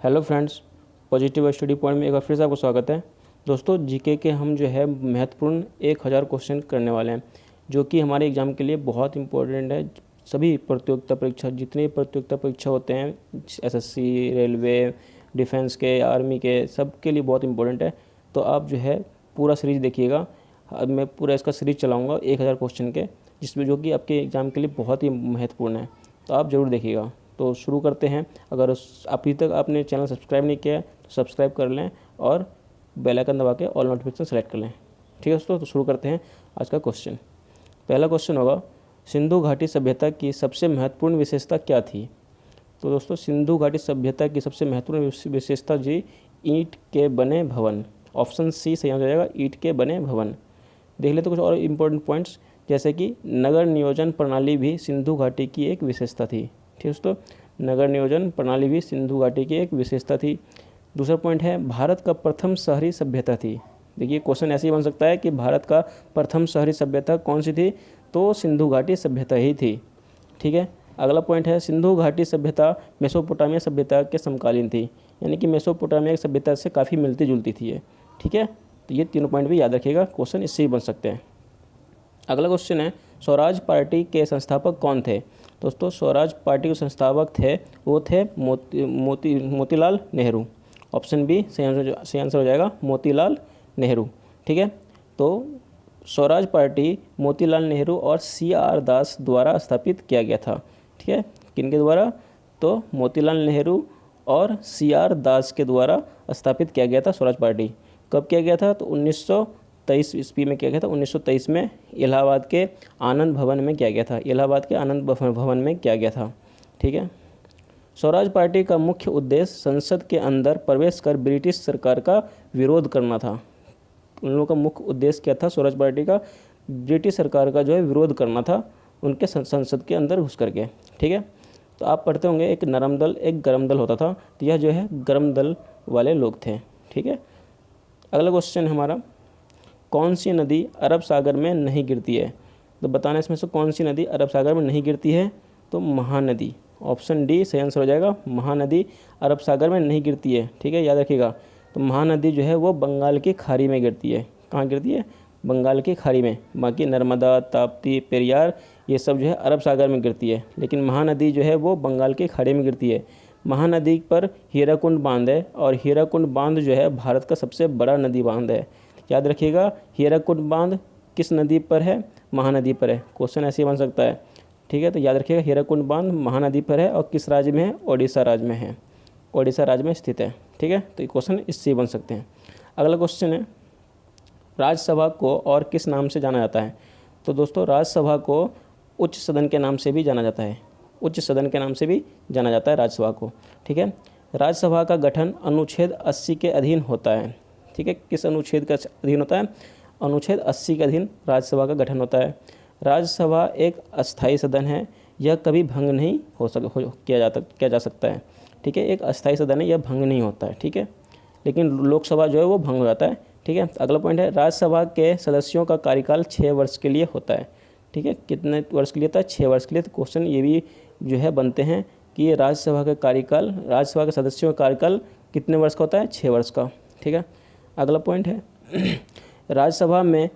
Hello friends, positive study point में एक बार फिर से आपको स्वागत है। दोस्तों, जीके के हम जो है महत्वपूर्ण 1000 क्वेश्चन करने वाले हैं, जो कि हमारे एग्ज़ाम के लिए बहुत इंपॉर्टेंट है। सभी प्रतियोगिता परीक्षा, जितने प्रतियोगिता परीक्षा होते हैं, एसएससी, रेलवे, डिफेंस के, आर्मी के, सब के लिए बहुत इंपॉर्टेंट है। तो आप जो है पूरा सीरीज़ देखिएगा। अब मैं पूरा इसका सीरीज़ चलाऊँगा 1000 क्वेश्चन के, जिसमें जो कि आपके एग्ज़ाम के लिए बहुत ही महत्वपूर्ण है। तो आप ज़रूर देखिएगा। तो शुरू करते हैं। अगर अभी तक आपने चैनल सब्सक्राइब नहीं किया है तो सब्सक्राइब कर लें और बेल आइकन दबा के ऑल नोटिफिकेशन सेलेक्ट कर लें। ठीक है दोस्तों, तो शुरू करते हैं आज का क्वेश्चन। पहला क्वेश्चन होगा, सिंधु घाटी सभ्यता की सबसे महत्वपूर्ण विशेषता क्या थी? तो दोस्तों, सिंधु घाटी सभ्यता की सबसे महत्वपूर्ण विशेषता जी ईंट के बने भवन। ऑप्शन सी सही हो जाएगा, ईंट के बने भवन। देख लेते कुछ और इम्पोर्टेंट पॉइंट्स, जैसे कि नगर नियोजन प्रणाली भी सिंधु घाटी की एक विशेषता थी। ठीक दोस्तों, नगर नियोजन प्रणाली भी सिंधु घाटी की एक विशेषता थी। दूसरा पॉइंट है, भारत का प्रथम शहरी सभ्यता थी। देखिए, क्वेश्चन ऐसे ही बन सकता है कि भारत का प्रथम शहरी सभ्यता कौन सी थी? तो सिंधु घाटी सभ्यता ही थी। ठीक है। अगला पॉइंट है, सिंधु घाटी सभ्यता मेसोपोटामिया सभ्यता के समकालीन थी, यानी कि मेसोपोटामिया की सभ्यता से काफ़ी मिलती जुलती थी ये। ठीक है, तो ये तीनों पॉइंट भी याद रखिएगा, क्वेश्चन इससे ही बन सकते हैं। अगला क्वेश्चन है, स्वराज पार्टी के संस्थापक कौन थे? दोस्तों, स्वराज पार्टी के संस्थापक थे वो थे मोतीलाल नेहरू। ऑप्शन बी सही आंसर हो जाएगा, मोतीलाल नेहरू। ठीक है, तो स्वराज पार्टी मोतीलाल नेहरू और CR दास द्वारा स्थापित किया गया था। ठीक है, किनके द्वारा? तो मोतीलाल नेहरू और CR दास के द्वारा स्थापित किया गया था स्वराज पार्टी। कब किया गया था? तो 1923 ईस्वी में किया गया था। 1923 में इलाहाबाद के आनंद भवन में किया गया था। इलाहाबाद के आनंद भवन में किया गया था। ठीक है। स्वराज पार्टी का मुख्य उद्देश्य संसद के अंदर प्रवेश कर ब्रिटिश सरकार का विरोध करना था। उन लोगों का मुख्य उद्देश्य क्या था? स्वराज पार्टी का ब्रिटिश सरकार का जो है विरोध करना था, उनके संसद के अंदर घुस करके। ठीक है, तो आप पढ़ते होंगे एक नरम दल एक गर्म दल होता था, तो यह जो है गर्म दल वाले लोग थे। ठीक है। अगला क्वेश्चन हमारा, कौन सी नदी अरब सागर में नहीं गिरती है? तो बताना इसमें से कौन सी नदी अरब सागर में नहीं गिरती है? तो महानदी। ऑप्शन डी सही आंसर हो जाएगा, महानदी अरब सागर में नहीं गिरती है। ठीक है, याद रखिएगा। तो महानदी जो है वो बंगाल की खाड़ी में गिरती है। कहाँ गिरती है? बंगाल की खाड़ी में। बाकी नर्मदा, ताप्ती, पेरियार, ये सब जो है अरब सागर में गिरती है, लेकिन महानदी जो है वो बंगाल की खाड़ी में गिरती है। महानदी पर हीराकुंड बांध है, और हीराकुंड बांध जो है भारत का सबसे बड़ा नदी बांध है। याद रखिएगा, हीराकुंड बांध किस नदी पर है? महानदी पर है। क्वेश्चन ऐसे ही बन सकता है। ठीक है, तो याद रखिएगा, हीराकुंड बांध महानदी पर है और किस राज्य में है? ओडिशा राज्य में है। ओडिशा राज्य में स्थित है। ठीक है, तो ये क्वेश्चन इससे ही बन सकते हैं। अगला क्वेश्चन है, राज्यसभा को और किस नाम से जाना जाता है? तो दोस्तों, राज्यसभा को उच्च सदन के नाम से भी जाना जाता है। उच्च सदन के नाम से भी जाना जाता है राज्यसभा को। ठीक है, राज्यसभा का गठन अनुच्छेद 80 के अधीन होता है। ठीक है, किस अनुच्छेद का अधीन होता है? अनुच्छेद 80 के अधीन राज्यसभा का गठन होता है। राज्यसभा एक अस्थायी सदन है, यह कभी भंग नहीं किया जा सकता है। ठीक है, एक अस्थायी सदन है, यह भंग नहीं होता है। ठीक है, लेकिन लोकसभा जो है वो भंग हो जाता है। ठीक है, अगला पॉइंट है, राज्यसभा के सदस्यों का कार्यकाल 6 वर्ष के लिए होता है। ठीक है, कितने वर्ष के लिए होता है? 6 वर्ष के लिए। तो क्वेश्चन ये भी जो है बनते हैं कि ये राज्यसभा का कार्यकाल, राज्यसभा के सदस्यों का कार्यकाल कितने वर्ष का होता है? 6 वर्ष का। ठीक है, अगला पॉइंट है, राज्यसभा में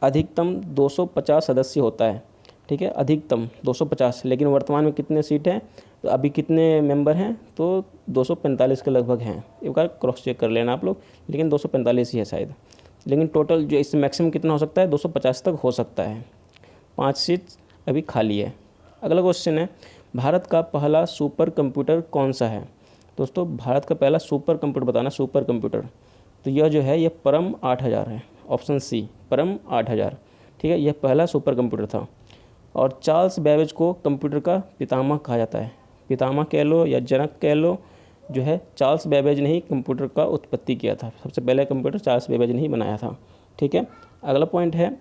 अधिकतम 250 सदस्य होता है। ठीक है, अधिकतम 250, लेकिन वर्तमान में कितने सीट हैं? तो अभी कितने मेंबर हैं? तो 245 के लगभग हैं। एक बार क्रॉस चेक कर लेना आप लोग, लेकिन 245 ही है शायद। लेकिन टोटल जो इससे मैक्सिमम कितना हो सकता है? 250 तक हो सकता है। 5 सीट अभी खाली है। अगला क्वेश्चन है, भारत का पहला सुपर कंप्यूटर कौन सा है? दोस्तों, भारत का पहला सुपर कंप्यूटर बताना। सुपर कंप्यूटर, तो यह जो है ये परम 8000 है। ऑप्शन सी, परम 8000। ठीक है, यह पहला सुपर कंप्यूटर था। और चार्ल्स बेबेज को कंप्यूटर का पितामह कहा जाता है। पितामह कह लो या जनक कह लो, जो है चार्ल्स बेबेज ने ही कंप्यूटर का उत्पत्ति किया था। सबसे पहले कंप्यूटर चार्ल्स बेबेज ने ही बनाया था। ठीक है, अगला पॉइंट है,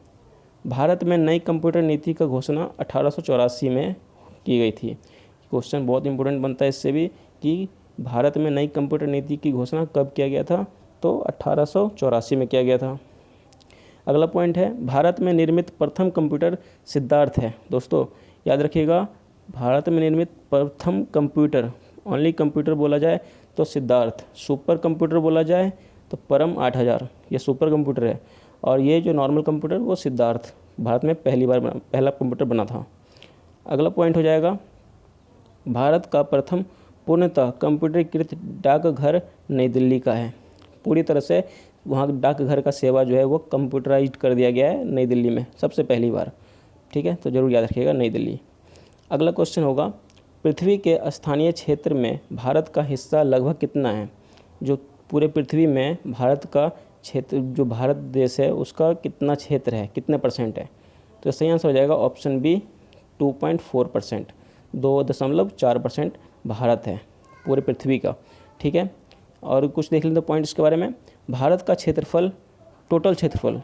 भारत में नई कंप्यूटर नीति का घोषणा 1884 में की गई थी। क्वेश्चन बहुत इंपॉर्टेंट बनता है इससे भी, कि भारत में नई कंप्यूटर नीति की घोषणा कब किया गया था? तो 1884 में किया गया था। अगला पॉइंट है, भारत में निर्मित प्रथम कंप्यूटर सिद्धार्थ है। दोस्तों, याद रखिएगा, भारत में निर्मित प्रथम कंप्यूटर, ओनली कंप्यूटर बोला जाए तो सिद्धार्थ। सुपर कंप्यूटर बोला जाए तो परम 8000, ये सुपर कंप्यूटर है। और ये जो नॉर्मल कंप्यूटर वो सिद्धार्थ, भारत में पहला कंप्यूटर बना था। अगला पॉइंट हो जाएगा, भारत का प्रथम पूर्णतः कंप्यूटरीकृत डाकघर नई दिल्ली का है। पूरी तरह से वहाँ डाकघर का सेवा जो है वो कंप्यूटराइज्ड कर दिया गया है नई दिल्ली में सबसे पहली बार। ठीक है, तो ज़रूर याद रखिएगा नई दिल्ली। अगला क्वेश्चन होगा, पृथ्वी के स्थानीय क्षेत्र में भारत का हिस्सा लगभग कितना है? जो पूरे पृथ्वी में भारत का क्षेत्र, जो भारत देश है उसका कितना क्षेत्र है, कितने परसेंट है? तो सही आंसर हो जाएगा ऑप्शन बी 2.4%, 2.4% भारत है पूरे पृथ्वी का। ठीक है, और कुछ देख लेते हैं पॉइंट इसके बारे में। भारत का क्षेत्रफल, टोटल क्षेत्रफल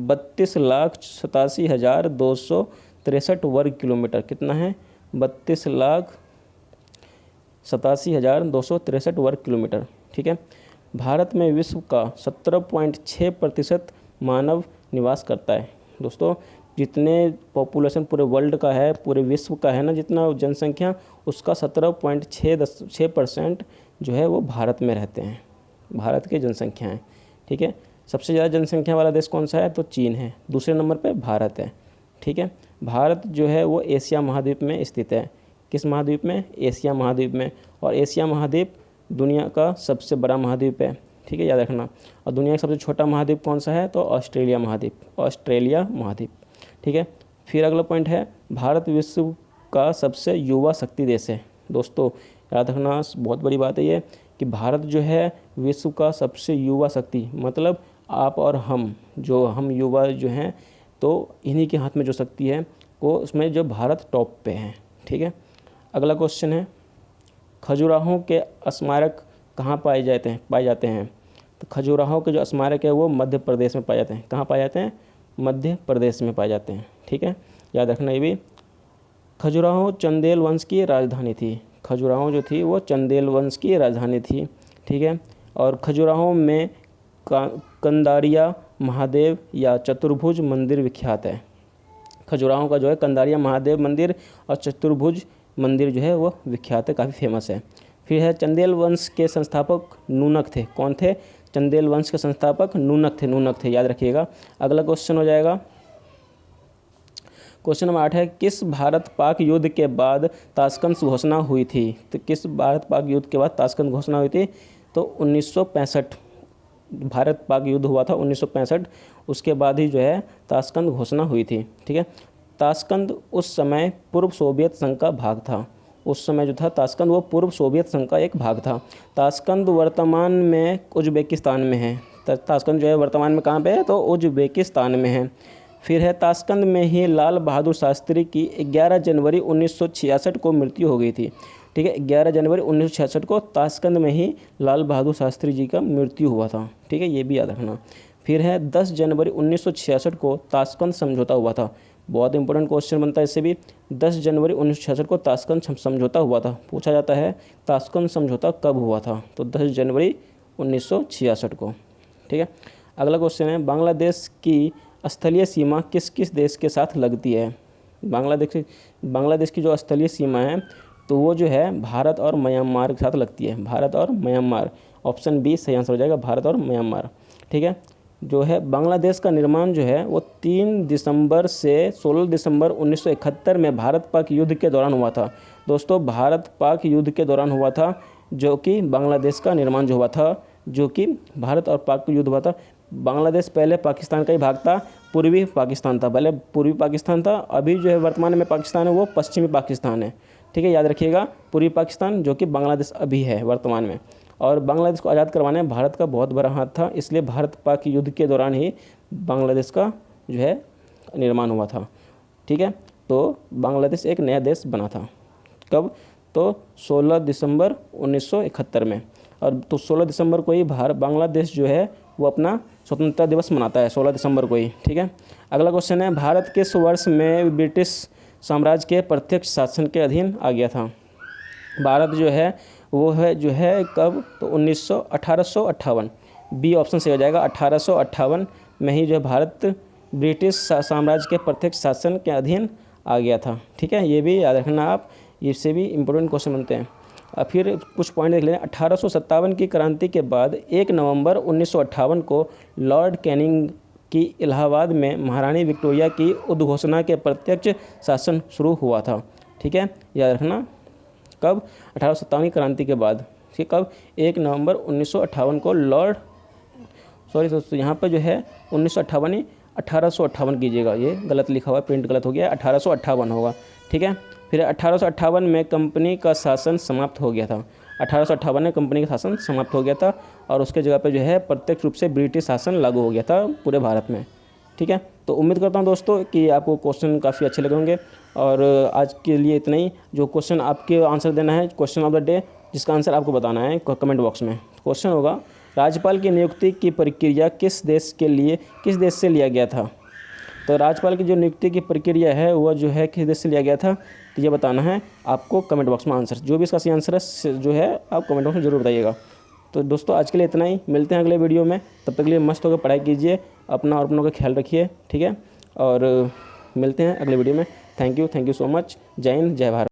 32,87,263 वर्ग किलोमीटर कितना है? 32,87,263 वर्ग किलोमीटर। ठीक है, भारत में विश्व का 17.6% मानव निवास करता है। दोस्तों, जितने पॉपुलेशन पूरे वर्ल्ड का है, पूरे विश्व का है ना, जितना जनसंख्या, उसका 17.6% जो है वो भारत में रहते हैं, भारत की जनसंख्या है। ठीक है, सबसे ज़्यादा जनसंख्या वाला देश कौन सा है? तो चीन है। दूसरे नंबर पे भारत है। ठीक है, भारत जो है वो एशिया महाद्वीप में स्थित है। किस महाद्वीप में? एशिया महाद्वीप में। और एशिया महाद्वीप दुनिया का सबसे बड़ा महाद्वीप है। ठीक है, याद रखना। और दुनिया का सबसे छोटा महाद्वीप कौन सा है? तो ऑस्ट्रेलिया महाद्वीप, ऑस्ट्रेलिया महाद्वीप। ठीक है, फिर अगला पॉइंट है, भारत विश्व का सबसे युवा शक्ति देश है। दोस्तों याद रखना, बहुत बड़ी बात है ये कि भारत जो है विश्व का सबसे युवा शक्ति, मतलब आप और हम युवा जो हैं, तो इन्हीं के हाथ में जो शक्ति है वो, उसमें जो भारत टॉप पे है। ठीक है, अगला क्वेश्चन है, खजुराहो के स्मारक कहाँ पाए जाते हैं? तो खजुराहो के जो स्मारक है वो मध्य प्रदेश में पाए जाते हैं। कहाँ पाए जाते हैं? मध्य प्रदेश में पाए जाते हैं। ठीक है, याद रखना ये भी। खजुराहो चंदेल वंश की राजधानी थी। खजुराहो जो थी वो चंदेल वंश की राजधानी थी। ठीक है, और खजुराहो में कंदारिया महादेव या चतुर्भुज मंदिर विख्यात है। खजुराहो का जो है कंदारिया महादेव मंदिर और चतुर्भुज मंदिर जो है वो विख्यात है, काफ़ी फेमस है। फिर है, चंदेल वंश के संस्थापक नूनक थे। कौन थे? चंदेल वंश के संस्थापक नूनक थे, याद रखिएगा। अगला क्वेश्चन हो जाएगा, क्वेश्चन नंबर 8 है, किस भारत पाक युद्ध के बाद ताशकंद घोषणा हुई थी? तो किस भारत पाक युद्ध के बाद ताशकंद घोषणा हुई थी? तो 1965 भारत पाक युद्ध हुआ था 1965, उसके बाद ही जो है ताशकंद घोषणा हुई थी। ठीक है, ताशकंद उस समय पूर्व सोवियत संघ का भाग था। उस समय जो था ताशकंद वो पूर्व सोवियत संघ का एक भाग था। ताशकंद वर्तमान में उज्बेकिस्तान में है। ताशकंद जो है वर्तमान में कहाँ पे है? तो उज्बेकिस्तान में है। फिर है, ताशकंद में ही लाल बहादुर शास्त्री की 11 जनवरी 1966 को मृत्यु हो गई थी। ठीक है, 11 जनवरी 1966 को ताशकंद में ही लाल बहादुर शास्त्री जी का मृत्यु हुआ था। ठीक है, ये भी याद रखना। फिर है, 10 जनवरी 1966 को ताशकंद समझौता हुआ था। बहुत इंपॉर्टेंट क्वेश्चन बनता है इससे भी। 10 जनवरी 1966 को ताशकंद समझौता हुआ था। पूछा जाता है ताशकंद समझौता कब हुआ था? तो 10 जनवरी 1966 को। ठीक है, अगला क्वेश्चन है, बांग्लादेश की स्थलीय सीमा किस किस देश के साथ लगती है? बांग्लादेश की जो स्थलीय सीमा है तो वो जो है भारत और म्यांमार के साथ लगती है। भारत और म्यांमार, ऑप्शन बी सही आंसर हो जाएगा, भारत और म्यांमार। ठीक है, जो है बांग्लादेश का निर्माण जो है वो 3 दिसंबर से 16 दिसंबर 1971 में भारत पाक युद्ध के दौरान हुआ था। दोस्तों, भारत पाक युद्ध के दौरान हुआ था जो कि बांग्लादेश का निर्माण जो हुआ था, जो कि भारत और पाक युद्ध हुआ था। बांग्लादेश पहले पाकिस्तान का ही भाग था, पूर्वी पाकिस्तान था, पहले पूर्वी पाकिस्तान था। अभी जो है वर्तमान में पाकिस्तान है वो पश्चिमी पाकिस्तान है। ठीक है, याद रखिएगा, पूर्वी पाकिस्तान जो कि बांग्लादेश अभी है वर्तमान में। और बांग्लादेश को आज़ाद करवाने में भारत का बहुत बड़ा हाथ था, इसलिए भारत पाक युद्ध के दौरान ही बांग्लादेश का जो है निर्माण हुआ था। ठीक है, तो बांग्लादेश एक नया देश बना था। कब? तो 16 दिसंबर 1971 में। और तो 16 दिसंबर को ही बांग्लादेश जो है वो अपना स्वतंत्रता दिवस मनाता है, 16 दिसंबर को ही। ठीक है, अगला क्वेश्चन है, भारत किस वर्ष में ब्रिटिश साम्राज्य के प्रत्यक्ष शासन के अधीन आ गया था? भारत जो है वो है जो है कब? तो 1858, बी ऑप्शन से हो जाएगा। 1858 में ही जो है भारत ब्रिटिश साम्राज्य के प्रत्यक्ष शासन के अधीन आ गया था। ठीक है, ये भी याद रखना आप, इससे भी इम्पोर्टेंट क्वेश्चन बनते हैं। फिर कुछ पॉइंट देख लें। 1857 की क्रांति के बाद 1 नवंबर 1958 को लॉर्ड कैनिंग की इलाहाबाद में महारानी विक्टोरिया की उद्घोषणा के प्रत्यक्ष शासन शुरू हुआ था। ठीक है, याद रखना, कब? 1857 की क्रांति के बाद। ठीक, कब? 1 नवंबर 1958 को सॉरी दोस्तों, यहाँ पर जो है 1958 ही 1858 कीजिएगा, ये गलत लिखा हुआ है, प्रिंट गलत हो गया, 1858 होगा। ठीक है, फिर 1858 में कंपनी का शासन समाप्त हो गया था। 1858 में कंपनी का शासन समाप्त हो गया था और उसके जगह पे जो है प्रत्यक्ष रूप से ब्रिटिश शासन लागू हो गया था पूरे भारत में। ठीक है, तो उम्मीद करता हूँ दोस्तों कि आपको क्वेश्चन काफ़ी अच्छे लगे होंगे। और आज के लिए इतना ही। जो क्वेश्चन आपके आंसर देना है, क्वेश्चन ऑफ द डे, जिसका आंसर आपको बताना है कमेंट बॉक्स में। क्वेश्चन होगा, राज्यपाल की नियुक्ति की प्रक्रिया किस देश से लिया गया था? तो राज्यपाल की जो नियुक्ति की प्रक्रिया है वह जो है किस देश से लिया गया था, तो ये बताना है आपको कमेंट बॉक्स में आंसर। जो भी इसका सही आंसर है जो है आप कमेंट बॉक्स में ज़रूर बताइएगा। तो दोस्तों आज के लिए इतना ही, मिलते हैं अगले वीडियो में। तब तक के लिए मस्त होकर पढ़ाई कीजिए, अपना और अपनों का ख्याल रखिए। ठीक है, और मिलते हैं अगले वीडियो में। Thank you so much. जय हिंद, जय भारत।